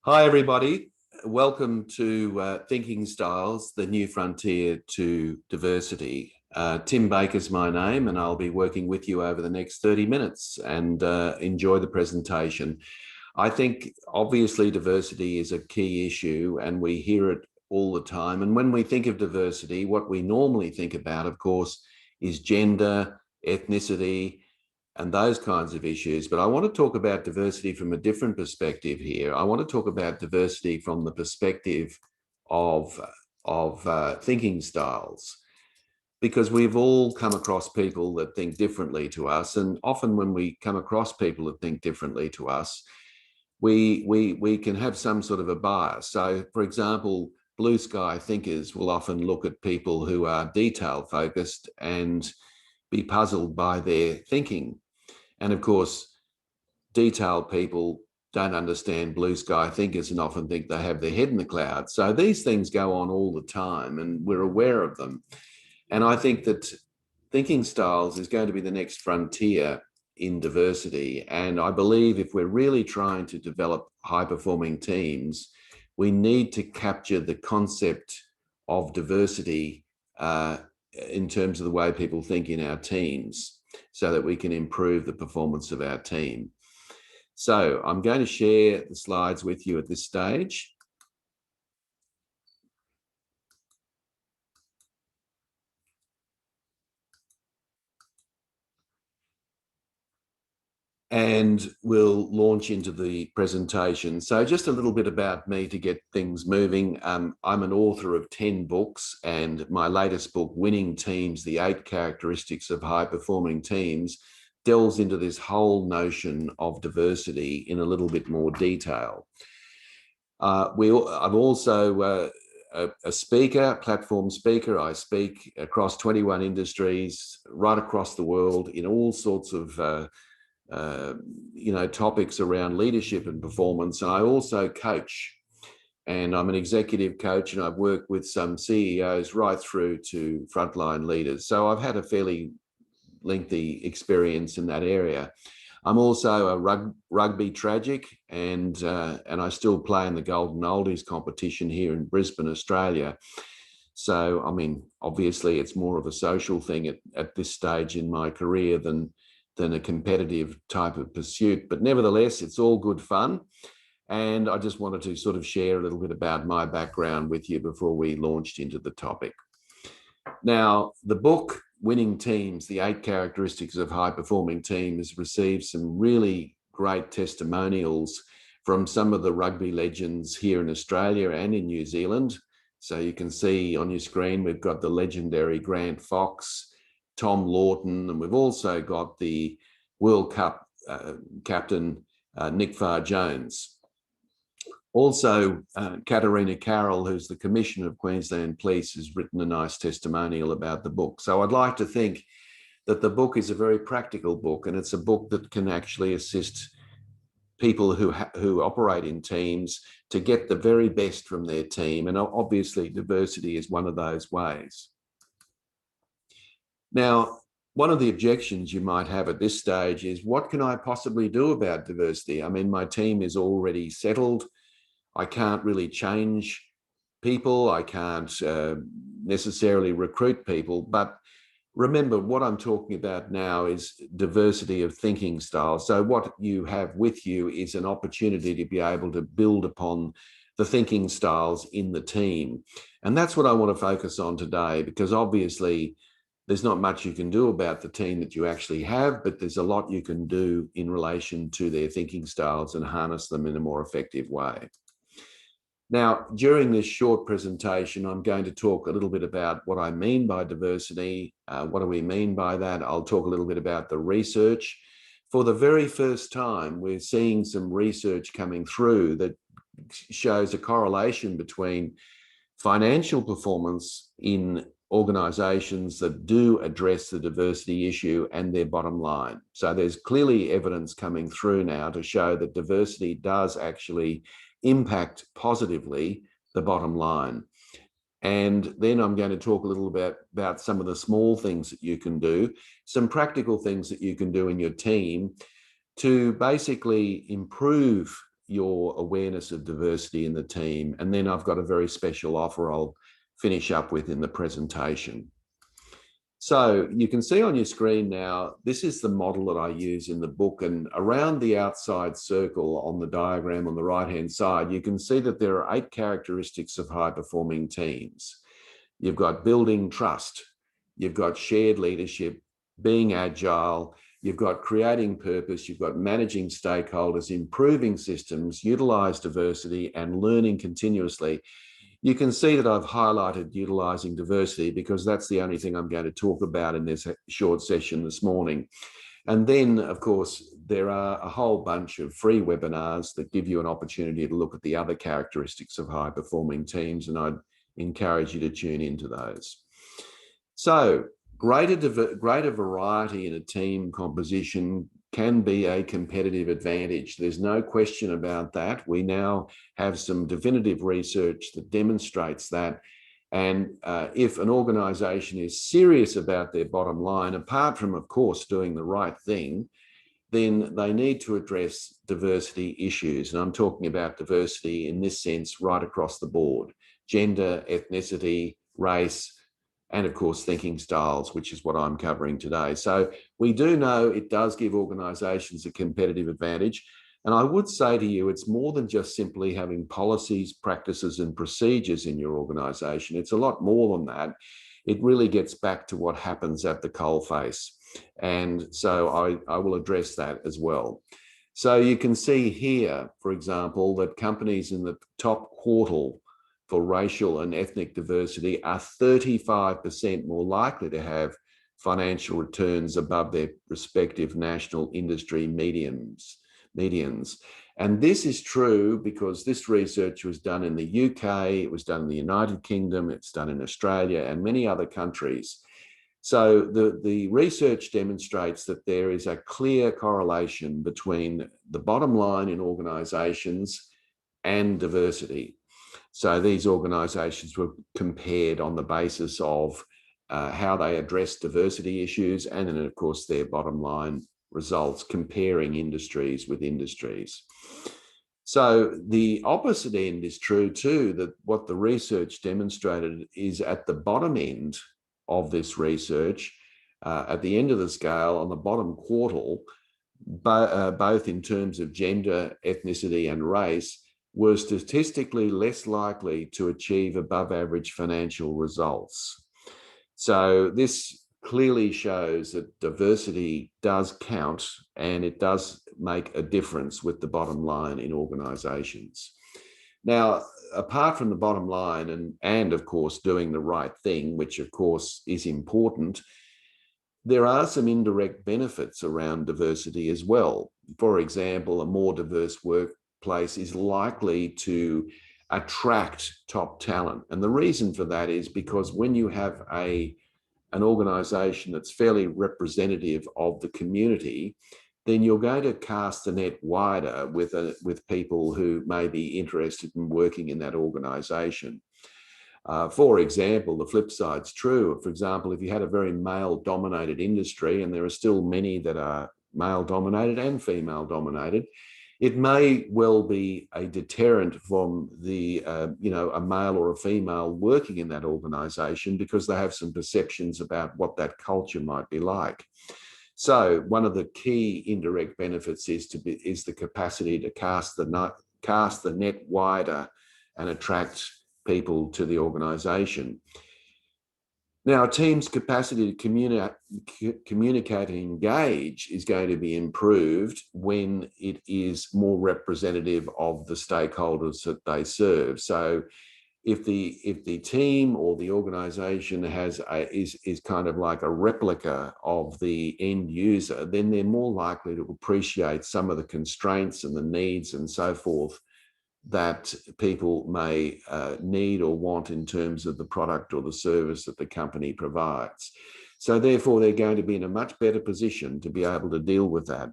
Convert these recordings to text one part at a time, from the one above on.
Hi, everybody. Welcome to Thinking Styles, the new frontier to diversity. Tim Baker's my name, and I'll be working with you over the next 30 minutes and enjoy the presentation. I think, obviously, diversity is a key issue, and we hear it all the time. And when we think of diversity, what we normally think about, of course, is gender, ethnicity, and those kinds of issues. But I want to talk about diversity from a different perspective here. I want to talk about diversity from the perspective of, of thinking styles, because we've all come across people that think differently to us. And often when we come across people that think differently to us, we can have some sort of a bias. So, for example, blue sky thinkers will often look at people who are detail focused and be puzzled by their thinking. And of course, detailed people don't understand blue sky thinkers and often think they have their head in the clouds. So these things go on all the time and we're aware of them. And I think that thinking styles is going to be the next frontier in diversity. And I believe if we're really trying to develop high performing teams, we need to capture the concept of diversity in terms of the way people think in our teams, so that we can improve the performance of our team. So I'm going to share the slides with you at this stage. And we'll launch into the presentation. So just a little bit about me to get things moving. I'm an author of 10 books, and my latest book, Winning Teams, The 8 Characteristics of High Performing Teams, delves into this whole notion of diversity in a little bit more detail. I'm also a speaker, platform speaker. I speak across 21 industries, right across the world, in all sorts of topics around leadership and performance. And I also coach, and I'm an executive coach, and I've worked with some CEOs right through to frontline leaders. So I've had a fairly lengthy experience in that area. I'm also a rugby tragic, and I still play in the Golden Oldies competition here in Brisbane, Australia. So, I mean, obviously it's more of a social thing at this stage in my career than a competitive type of pursuit. But nevertheless, it's all good fun. And I just wanted to sort of share a little bit about my background with you before we launched into the topic. Now, the book, Winning Teams, The 8 Characteristics of High Performing Teams, received some really great testimonials from some of the rugby legends here in Australia and in New Zealand. So you can see on your screen, we've got the legendary Grant Fox, Tom Lawton, and we've also got the World Cup captain, Nick Farr-Jones. Also, Katarina Carroll, who's the Commissioner of Queensland Police, has written a nice testimonial about the book. So I'd like to think that the book is a very practical book, and it's a book that can actually assist people who operate in teams to get the very best from their team. And obviously, diversity is one of those ways. Now, one of the objections you might have at this stage is, what can I possibly do about diversity? I mean, my team is already settled. I can't really change people. I can't necessarily recruit people. But remember, what I'm talking about now is diversity of thinking styles. So what you have with you is an opportunity to be able to build upon the thinking styles in the team. And that's what I want to focus on today, because obviously there's not much you can do about the team that you actually have, but there's a lot you can do in relation to their thinking styles and harness them in a more effective way. Now, during this short presentation, I'm going to talk a little bit about what I mean by diversity. What do we mean by that? I'll talk a little bit about the research. For the very first time, we're seeing some research coming through that shows a correlation between financial performance in organizations that do address the diversity issue and their bottom line. So there's clearly evidence coming through now to show that diversity does actually impact positively the bottom line. And then I'm going to talk a little bit about some of the small things that you can do, some practical things that you can do in your team to basically improve your awareness of diversity in the team. And then I've got a very special offer I'll finish up with in the presentation. So you can see on your screen now, this is the model that I use in the book, and around the outside circle on the diagram on the right-hand side, you can see that there are 8 characteristics of high-performing teams. You've got building trust, you've got shared leadership, being agile, you've got creating purpose, you've got managing stakeholders, improving systems, utilize diversity, and learning continuously. You can see that I've highlighted utilizing diversity because that's the only thing I'm going to talk about in this short session this morning. And then, of course, there are a whole bunch of free webinars that give you an opportunity to look at the other characteristics of high-performing teams, and I'd encourage you to tune into those. So, greater variety in a team composition can be a competitive advantage. There's no question about that. We now have some definitive research that demonstrates that. And if an organization is serious about their bottom line, apart from, of course, doing the right thing, then they need to address diversity issues. And I'm talking about diversity in this sense right across the board: gender, ethnicity, race, and of course, thinking styles, which is what I'm covering today. So we do know it does give organizations a competitive advantage. And I would say to you, it's more than just simply having policies, practices, and procedures in your organization. It's a lot more than that. It really gets back to what happens at the coalface. And so I will address that as well. So you can see here, for example, that companies in the top quartile for racial and ethnic diversity are 35% more likely to have financial returns above their respective national industry medians. And this is true because this research was done in the UK, it was done in the United Kingdom, it's done in Australia and many other countries. So the research demonstrates that there is a clear correlation between the bottom line in organizations and diversity. So these organizations were compared on the basis of how they address diversity issues, and then, of course, their bottom line results, comparing industries with industries. So the opposite end is true too, that what the research demonstrated is at the bottom end of this research, at the end of the scale, on the bottom quartile, both in terms of gender, ethnicity, and race, were statistically less likely to achieve above average financial results. So this clearly shows that diversity does count and it does make a difference with the bottom line in organizations. Now, apart from the bottom line and of course doing the right thing, which of course is important, there are some indirect benefits around diversity as well. For example, a more diverse workplace is likely to attract top talent. And the reason for that is because when you have an organization that's fairly representative of the community, then you're going to cast the net wider with people who may be interested in working in that organization. For example, the flip side's true. For example, if you had a very male-dominated industry, and there are still many that are male-dominated and female-dominated, it may well be a deterrent from a male or a female working in that organization because they have some perceptions about what that culture might be like. So one of the key indirect benefits is the capacity to cast the net wider and attract people to the organization. Now, a team's capacity to communicate and engage is going to be improved when it is more representative of the stakeholders that they serve. So if the team or the organization is kind of like a replica of the end user, then they're more likely to appreciate some of the constraints and the needs and so forth that people may need or want in terms of the product or the service that the company provides. So therefore, they're going to be in a much better position to be able to deal with that.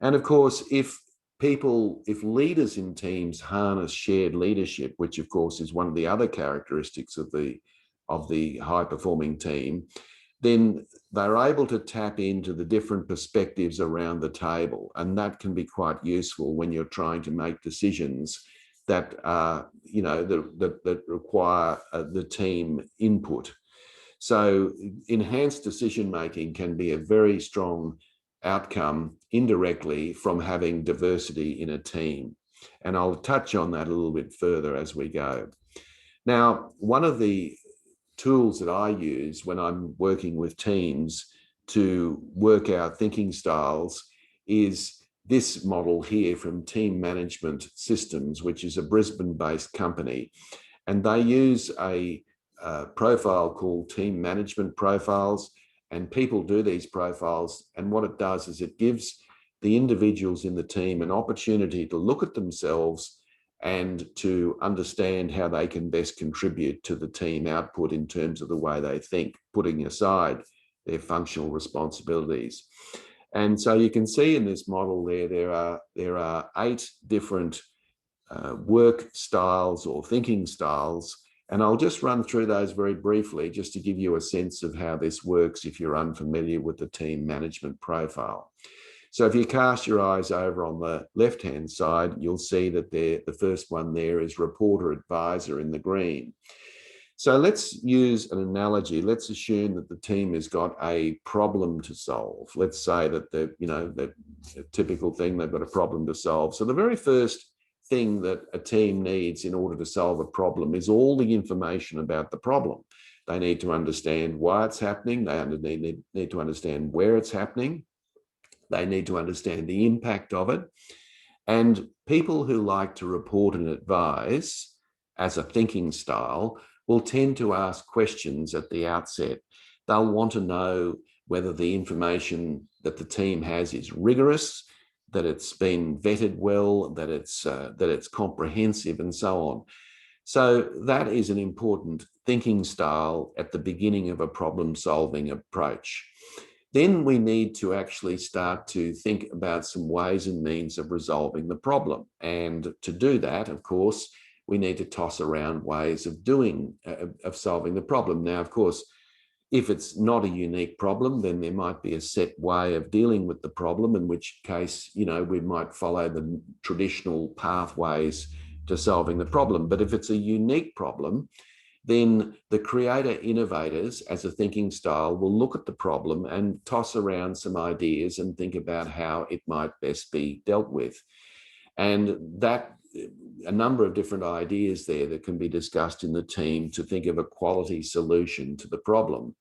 And of course, if leaders in teams harness shared leadership, which of course is one of the other characteristics of the high-performing team, then they're able to tap into the different perspectives around the table. And that can be quite useful when you're trying to make decisions that that require the team input. So enhanced decision making can be a very strong outcome indirectly from having diversity in a team. And I'll touch on that a little bit further as we go. Now, one of the tools that I use when I'm working with teams to work out thinking styles is this model here from Team Management Systems, which is a Brisbane-based company. And they use a profile called Team Management Profiles, and people do these profiles. And what it does is it gives the individuals in the team an opportunity to look at themselves and to understand how they can best contribute to the team output in terms of the way they think, putting aside their functional responsibilities. And so you can see in this model there are 8 different work styles or thinking styles. And I'll just run through those very briefly just to give you a sense of how this works if you're unfamiliar with the team management profile. So if you cast your eyes over on the left-hand side, you'll see that the first one there is reporter advisor in the green. So let's use an analogy. Let's assume that the team has got a problem to solve. Let's say that the typical thing, they've got a problem to solve. So the very first thing that a team needs in order to solve a problem is all the information about the problem. They need to understand why it's happening. They need to understand where it's happening. They need to understand the impact of it. And people who like to report and advise as a thinking style will tend to ask questions at the outset. They'll want to know whether the information that the team has is rigorous, that it's been vetted well, that it's comprehensive, and so on. So that is an important thinking style at the beginning of a problem-solving approach. Then we need to actually start to think about some ways and means of resolving the problem. And to do that, of course, we need to toss around ways of solving the problem. Now, of course, if it's not a unique problem, then there might be a set way of dealing with the problem, in which case, we might follow the traditional pathways to solving the problem. But if it's a unique problem, then the creator innovators as a thinking style will look at the problem and toss around some ideas and think about how it might best be dealt with. And that a number of different ideas there that can be discussed in the team to think of a quality solution to the problem.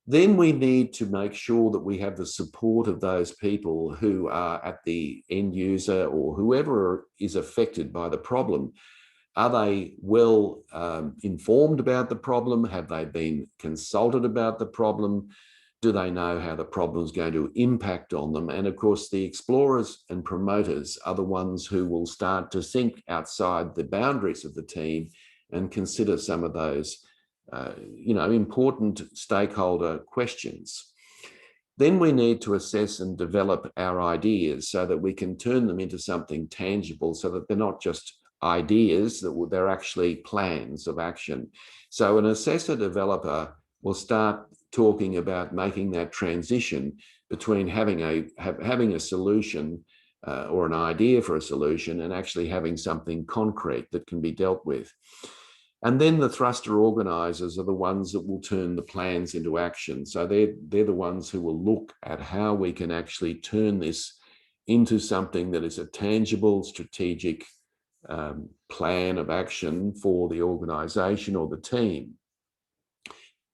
Then we need to make sure that we have the support of those people who are at the end user or whoever is affected by the problem. Are they well informed about the problem? Have they been consulted about the problem? Do they know how the problem is going to impact on them? And of course, the explorers and promoters are the ones who will start to think outside the boundaries of the team and consider some of those, important stakeholder questions. Then we need to assess and develop our ideas so that we can turn them into something tangible, so that they're not just ideas, that they're actually plans of action. So an assessor developer will start talking about making that transition between having a solution or an idea for a solution and actually having something concrete that can be dealt with. And then the thruster organizers are the ones that will turn the plans into action. So they're the ones who will look at how we can actually turn this into something that is a tangible, strategic plan of action for the organization or the team.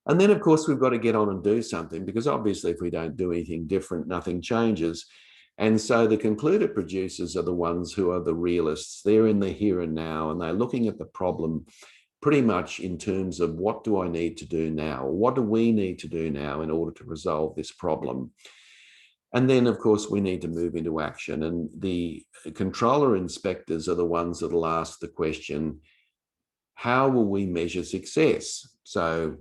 And then, of course, we've got to get on and do something, because obviously if we don't do anything different, nothing changes. And so the concluded producers are the ones who are the realists. They're in the here and now, and they're looking at the problem pretty much in terms of, what do I need to do now? What do we need to do now in order to resolve this problem? And then, of course, we need to move into action. And the controller inspectors are the ones that will ask the question, how will we measure success? So,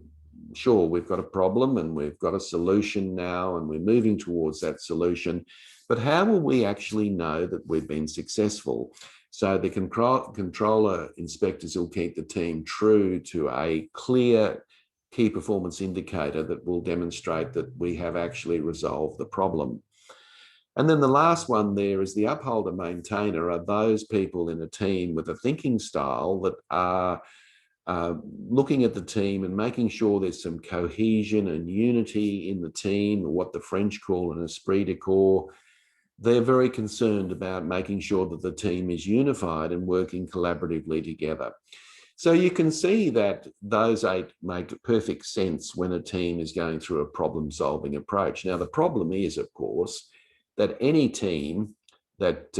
sure, we've got a problem and we've got a solution now and we're moving towards that solution, but how will we actually know that we've been successful? So the controller inspectors will keep the team true to a clear key performance indicator that will demonstrate that we have actually resolved the problem. And then the last one there is the upholder maintainer are those people in a team with a thinking style that are looking at the team and making sure there's some cohesion and unity in the team, what the French call an esprit de corps. They're very concerned about making sure that the team is unified and working collaboratively together. So you can see that those 8 make perfect sense when a team is going through a problem-solving approach. Now, the problem is, of course, that any team that,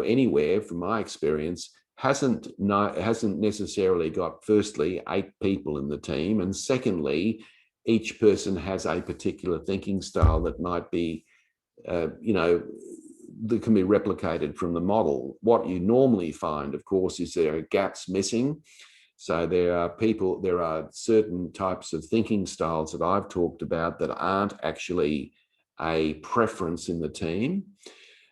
anywhere from my experience, hasn't necessarily got, firstly, 8 people in the team, and secondly, each person has a particular thinking style that might be, that can be replicated from the model. What you normally find, of course, is there are gaps missing. So there are certain types of thinking styles that I've talked about that aren't actually a preference in the team.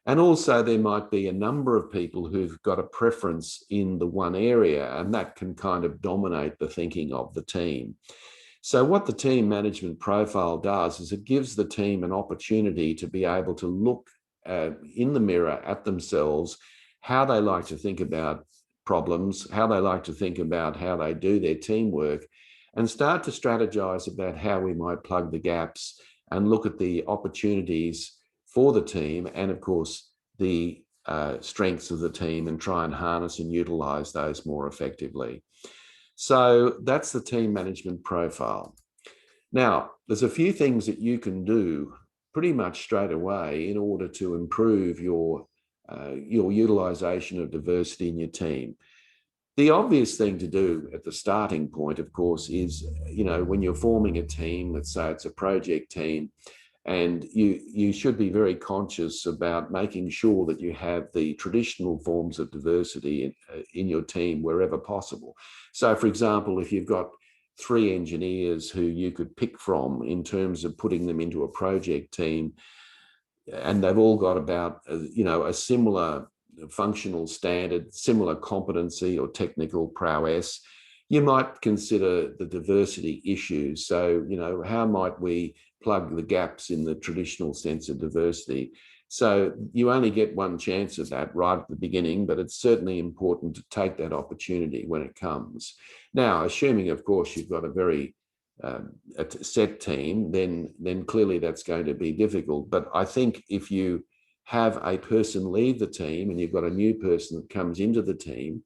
And also there might be a number of people who've got a preference in the one area, and that can kind of dominate the thinking of the team. So what the team management profile does is it gives the team an opportunity to be able to look in the mirror at themselves, how they like to think about problems, how they like to think about how they do their teamwork, and start to strategize about how we might plug the gaps and look at the opportunities for the team and, of course, the strengths of the team and try and harness and utilize those more effectively. So that's the team management profile. Now, there's a few things that you can do pretty much straight away in order to improve your utilization of diversity in your team. The obvious thing to do at the starting point, of course, is, when you're forming a team, let's say it's a project team, and you should be very conscious about making sure that you have the traditional forms of diversity in your team wherever possible. So, for example, if you've got 3 engineers who you could pick from in terms of putting them into a project team, and they've all got about, a similar functional standard, similar competency or technical prowess, you might consider the diversity issues. So, how might we plug the gaps in the traditional sense of diversity? So you only get one chance of that right at the beginning, but it's certainly important to take that opportunity when it comes. Now, assuming, of course, you've got a very set team, then clearly that's going to be difficult. But I think if you have a person leave the team and you've got a new person that comes into the team,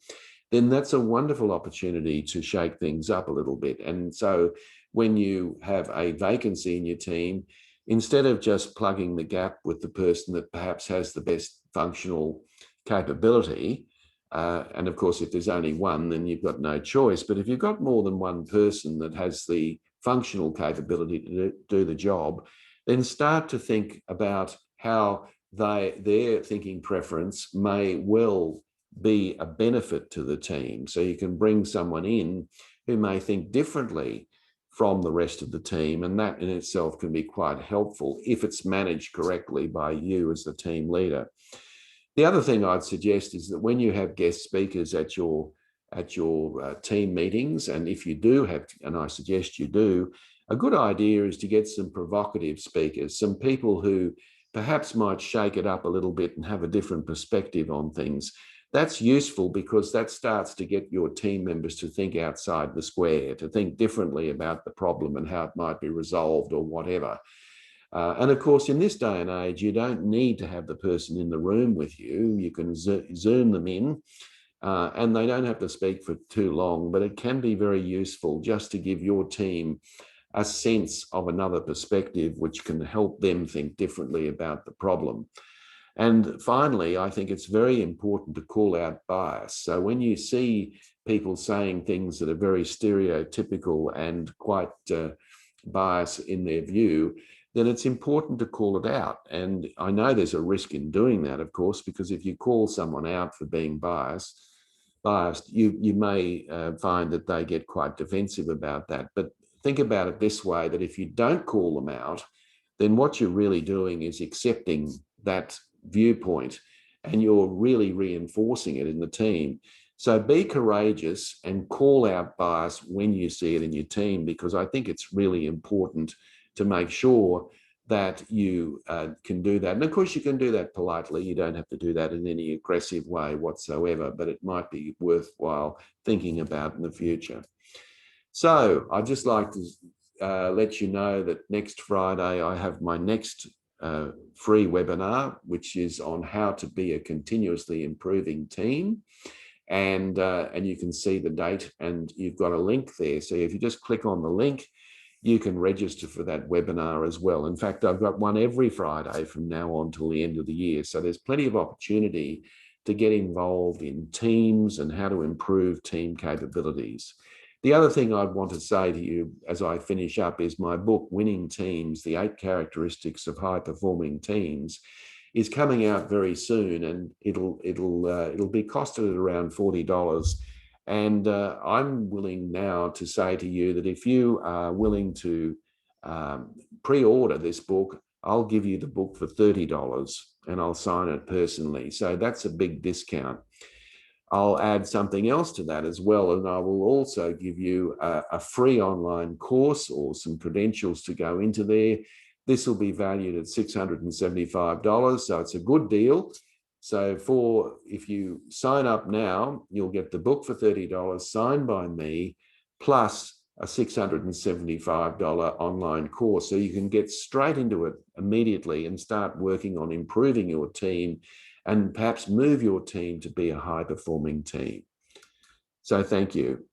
then that's a wonderful opportunity to shake things up a little bit. And so when you have a vacancy in your team, instead of just plugging the gap with the person that perhaps has the best functional capability, and of course, if there's only one, then you've got no choice. But if you've got more than one person that has the functional capability to do the job, then start to think about how their thinking preference may well be a benefit to the team. So you can bring someone in who may think differently from the rest of the team, and that in itself can be quite helpful if it's managed correctly by you as the team leader. The other thing I'd suggest is that when you have guest speakers at your team meetings, and if you do have, and I suggest you do, a good idea is to get some provocative speakers, some people who perhaps might shake it up a little bit and have a different perspective on things. That's useful because that starts to get your team members to think outside the square, to think differently about the problem and how it might be resolved or whatever. And of course, in this day and age, you don't need to have the person in the room with you. You can Zoom them in, and they don't have to speak for too long, but it can be very useful just to give your team a sense of another perspective, which can help them think differently about the problem. And finally, I think it's very important to call out bias. So when you see people saying things that are very stereotypical and quite biased in their view, then it's important to call it out. And I know there's a risk in doing that, of course, because if you call someone out for being biased, you may find that they get quite defensive about that. But think about it this way, that if you don't call them out, then what you're really doing is accepting that viewpoint, and you're really reinforcing it in the team. So be courageous and call out bias when you see it in your team, because I think it's really important to make sure that you can do that. And of course, you can do that politely. You don't have to do that in any aggressive way whatsoever, but it might be worthwhile thinking about in the future. So I'd just like to let you know that next Friday, I have my next free webinar, which is on how to be a continuously improving team. And you can see the date, and you've got a link there. So if you just click on the link, you can register for that webinar as well. In fact, I've got one every Friday from now on till the end of the year. So there's plenty of opportunity to get involved in teams and how to improve team capabilities. The other thing I'd want to say to you as I finish up is my book, Winning Teams, The 8 Characteristics of High-Performing Teams, is coming out very soon, and it'll be costed at around $40. And I'm willing now to say to you that if you are willing to pre-order this book, I'll give you the book for $30 and I'll sign it personally. So that's a big discount. I'll add something else to that as well, and I will also give you a free online course or some credentials to go into there. This will be valued at $675, so it's a good deal. So if you sign up now, you'll get the book for $30 signed by me, plus a $675 online course. So you can get straight into it immediately and start working on improving your team and perhaps move your team to be a high-performing team. So thank you.